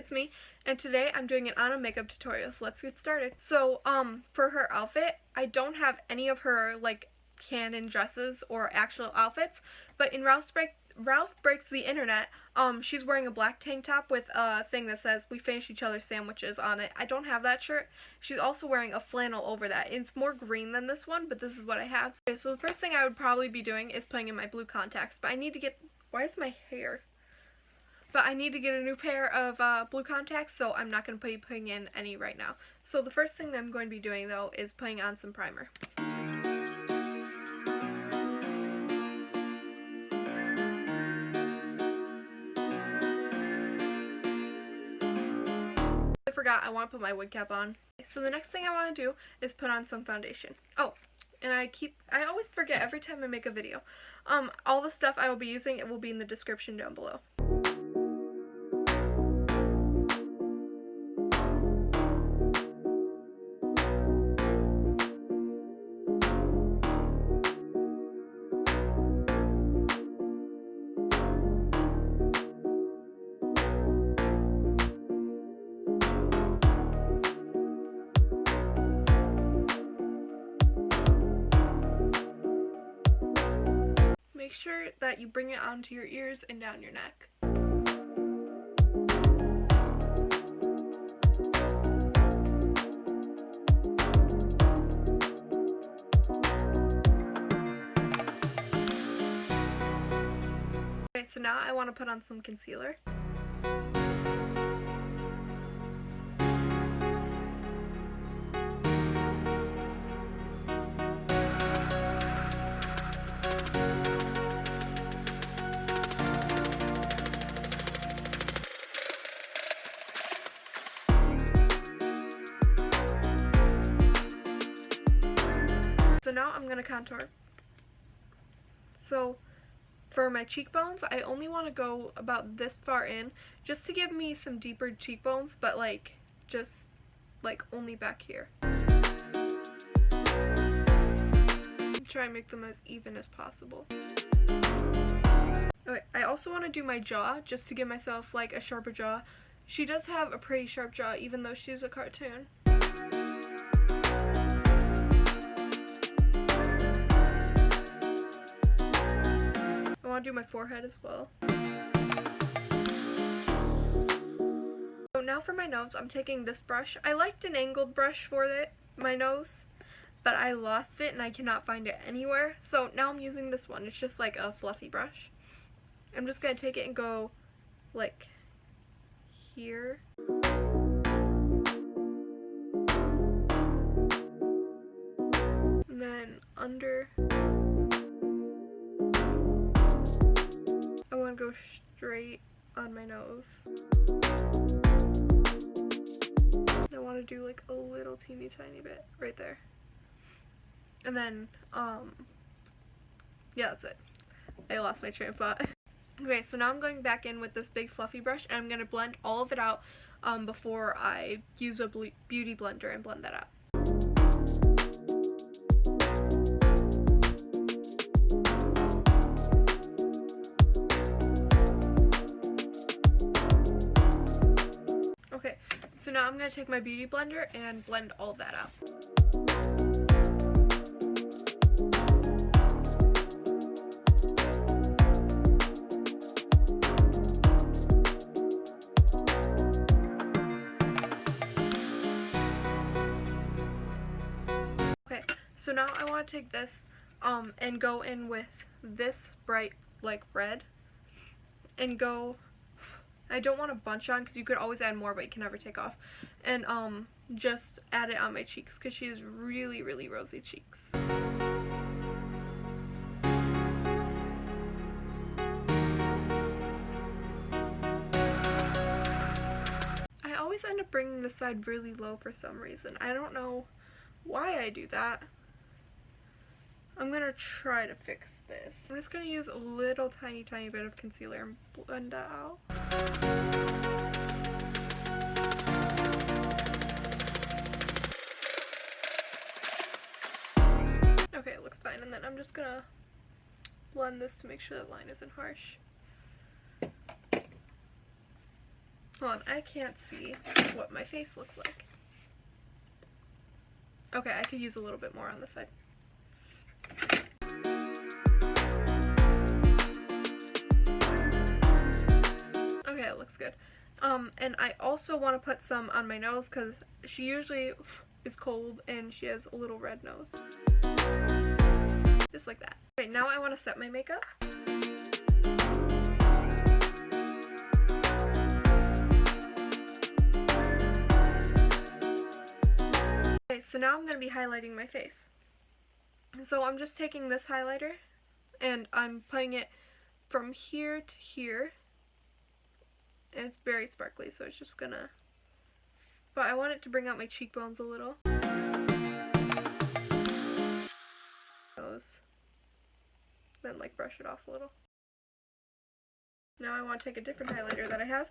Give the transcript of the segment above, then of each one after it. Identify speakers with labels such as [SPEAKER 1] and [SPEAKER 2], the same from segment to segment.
[SPEAKER 1] It's me, and today I'm doing an Anna makeup tutorial, so let's get started. So, for her outfit, I don't have any of her, like, canon dresses or actual outfits, but in Ralph Breaks the Internet, she's wearing a black tank top with a thing that says, "We finish each other's sandwiches" on it. I don't have that shirt. She's also wearing a flannel over that. It's more green than this one, but this is what I have. Okay, so the first thing I would probably be doing is putting in my blue contacts, but I need to get, why is my hair? But I need to get a new pair of blue contacts, so I'm not going to be putting in any right now. So the first thing that I'm going to be doing, though, is putting on some primer. I forgot I want to put my wig cap on. So the next thing I want to do is put on some foundation. Oh, and I always forget every time I make a video. All the stuff I will be using, it will be in the description down below. Make sure that you bring it onto your ears and down your neck. Okay, so now I want to put on some concealer. So now I'm going to contour. So for my cheekbones, I only want to go about this far in, just to give me some deeper cheekbones, but just only back here. Try and make them as even as possible. Okay, I also want to do my jaw, just to give myself like a sharper jaw. She does have a pretty sharp jaw, even though she's a cartoon. I want to do my forehead as well. So now for my nose, I'm taking this brush. I liked an angled brush for my nose, but I lost it and I cannot find it anywhere. So now I'm using this one. It's just like a fluffy brush. I'm just going to take it and go like here. And then under. I want to go straight on my nose. I want to do like a little teeny tiny bit right there. And then, yeah, that's it. I lost my train of thought. Okay, so now I'm going back in with this big fluffy brush, and I'm going to blend all of it out before I use a beauty blender and blend that out. Okay, so now I'm going to take my beauty blender and blend all of that out. Okay, so now I want to take this and go in with this bright like red and go. I don't want a bunch on because you could always add more, but you can never take off. And just add it on my cheeks because she has really, really rosy cheeks. I always end up bringing this side really low for some reason. I don't know why I do that. I'm going to try to fix this. I'm just going to use a little tiny bit of concealer and blend that out. Okay, it looks fine. And then I'm just going to blend this to make sure that line isn't harsh. Hold on, I can't see what my face looks like. Okay, I could use a little bit more on this side. Okay, it looks good. And I also want to put some on my nose because she usually is cold and she has a little red nose. Just like that. Okay, now I want to set my makeup. Okay, so now I'm going to be highlighting my face. So I'm just taking this highlighter and I'm putting it from here to here. And it's very sparkly, so it's just gonna... But I want it to bring out my cheekbones a little. Then like brush it off a little. Now I want to take a different highlighter that I have.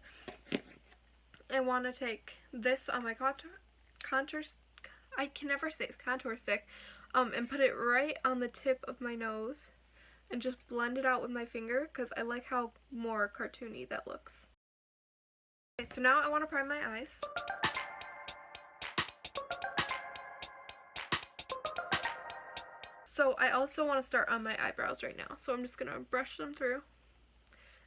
[SPEAKER 1] I want to take this on my contour stick, and put it right on the tip of my nose and just blend it out with my finger because I like how more cartoony that looks. Okay, so now I want to prime my eyes. So I also want to start on my eyebrows right now. So I'm just going to brush them through.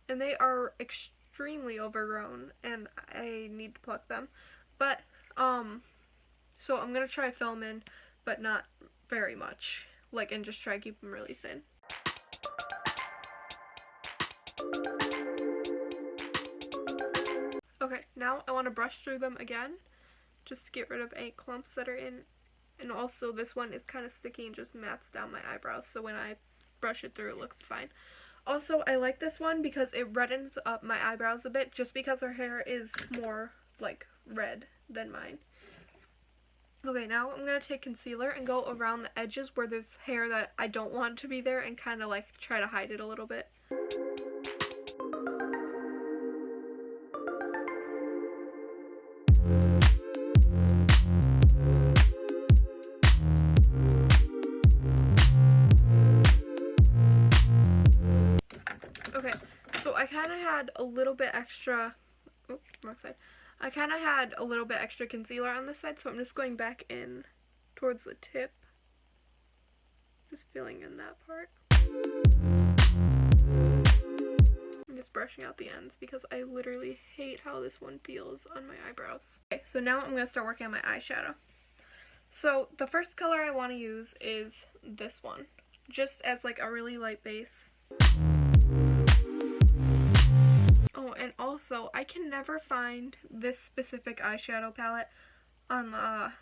[SPEAKER 1] And they are extremely overgrown and I need to pluck them. But, so I'm going to try filming, but not very much. Like, and just try to keep them really thin. Okay, now I want to brush through them again, just to get rid of any clumps that are in. And also this one is kind of sticky and just mats down my eyebrows, so when I brush it through it looks fine. Also, I like this one because it reddens up my eyebrows a bit, just because her hair is more, like, red than mine. Okay, now I'm going to take concealer and go around the edges where there's hair that I don't want to be there and kind of, like, try to hide it a little bit. Okay, so I kind of had a little bit extra, oops, wrong side. I kind of had a little bit extra concealer on this side, so I'm just going back in towards the tip. Just filling in that part. I'm just brushing out the ends because I literally hate how this one feels on my eyebrows. Okay, so now I'm going to start working on my eyeshadow. So the first color I want to use is this one, just as like a really light base. Oh, and also, I can never find this specific eyeshadow palette on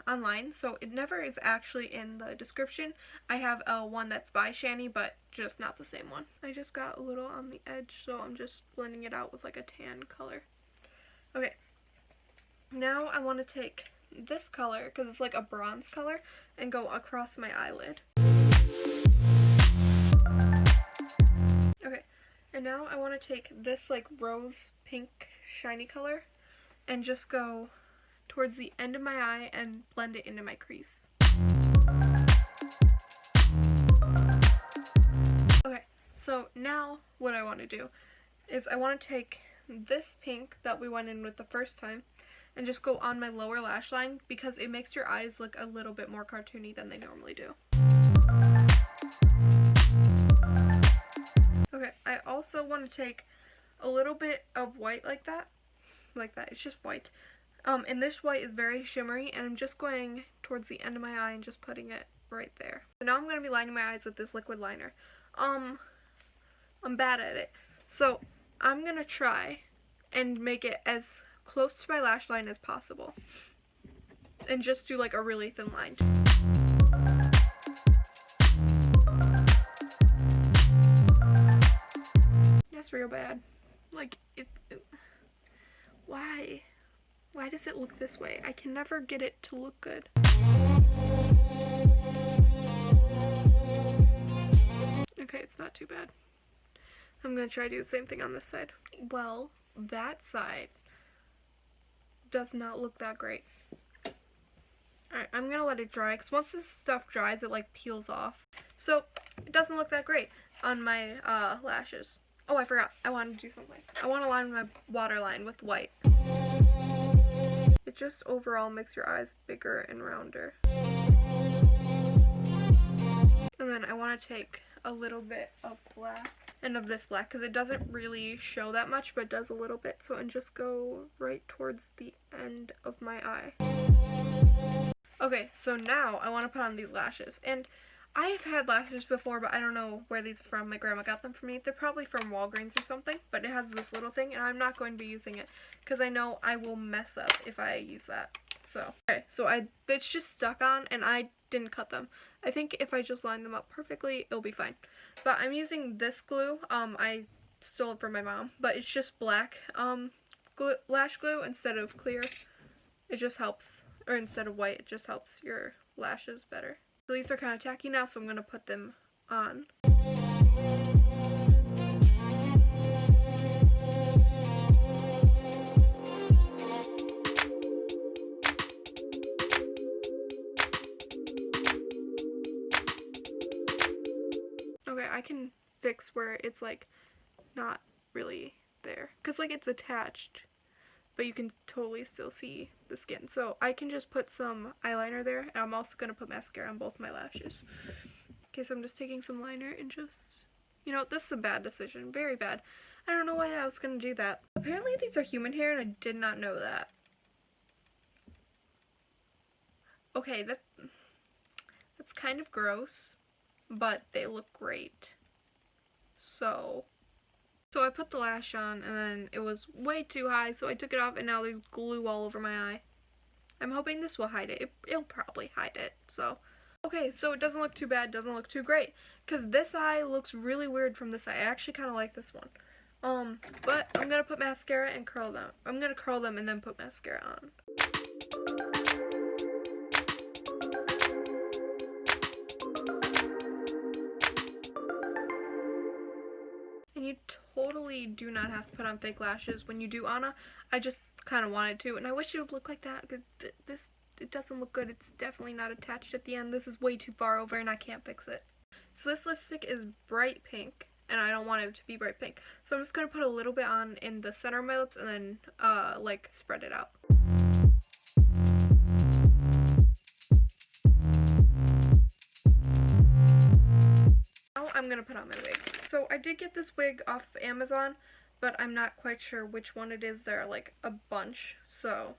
[SPEAKER 1] online, so it never is actually in the description. I have one that's by Shani, but just not the same one. I just got a little on the edge, so I'm just blending it out with like a tan color. Okay, now I want to take this color, because it's like a bronze color, and go across my eyelid. Okay. And now I want to take this like rose pink shiny color and just go towards the end of my eye and blend it into my crease. Okay, so now what I want to do is I want to take this pink that we went in with the first time and just go on my lower lash line because it makes your eyes look a little bit more cartoony than they normally do. Okay, I also want to take a little bit of white like that, it's just white, and this white is very shimmery, and I'm just going towards the end of my eye and just putting it right there. So now I'm going to be lining my eyes with this liquid liner. I'm bad at it, so I'm going to try and make it as close to my lash line as possible, and just do like a really thin line. That's real bad. Like, why? Why does it look this way? I can never get it to look good. Okay, it's not too bad. I'm gonna try to do the same thing on this side. Well, that side does not look that great. Alright, I'm gonna let it dry, because once this stuff dries, it like peels off. So, it doesn't look that great on my lashes. Oh, I forgot. I wanted to do something. I want to line my waterline with white. just overall makes your eyes bigger and rounder. And then I want to take a little bit of black and of this black because it doesn't really show that much, but it does a little bit. So, and just go right towards the end of my eye. Okay, so now I want to put on these lashes. And I have had lashes before, but I don't know where these are from. My grandma got them for me. They're probably from Walgreens or something, but it has this little thing, and I'm not going to be using it because I know I will mess up if I use that. So, okay, so it's just stuck on, and I didn't cut them. I think if I just line them up perfectly, it'll be fine. But I'm using this glue. I stole it from my mom, but it's just black lash glue instead of clear. It just helps, or instead of white, it just helps your lashes better. So these are kind of tacky now, so I'm going to put them on. Okay, I can fix where it's like not really there, because like it's attached, but you can totally still see the skin. So I can just put some eyeliner there, and I'm also going to put mascara on both my lashes. Okay, so I'm just taking some liner and just, you know, this is a bad decision, very bad. I don't know why I was going to do that. Apparently these are human hair, and I did not know that. Okay, that's kind of gross, but they look great. So I put the lash on, and then it was way too high, so I took it off, and now there's glue all over my eye. I'm hoping this will hide it. It'll probably hide it, so. Okay, so it doesn't look too bad, doesn't look too great, because this eye looks really weird from this eye. I actually kind of like this one. But I'm going to put mascara and curl them. I'm going to curl them and then put mascara on. And you totally do not have to put on fake lashes when you do Anna. I just kind of wanted to, and I wish it would look like that, because it doesn't look good. It's definitely not attached at the end. This is way too far over, and I can't fix it. So this lipstick is bright pink, and I don't want it to be bright pink. So I'm just going to put a little bit on in the center of my lips, and then, like, spread it out. Now I'm going to put on my wig. So I did get this wig off Amazon, but I'm not quite sure which one it is. There are like a bunch, so.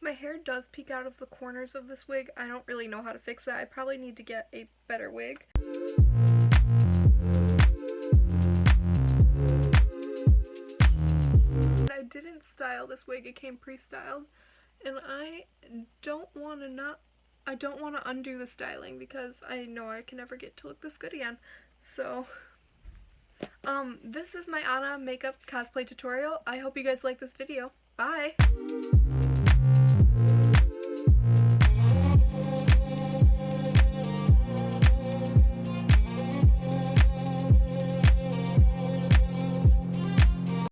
[SPEAKER 1] My hair does peek out of the corners of this wig. I don't really know how to fix that. I probably need to get a better wig. I didn't style this wig, it came pre-styled, and I don't want to undo the styling because I know I can never get to look this good again. So, this is my Anna makeup cosplay tutorial. I hope you guys like this video. Bye!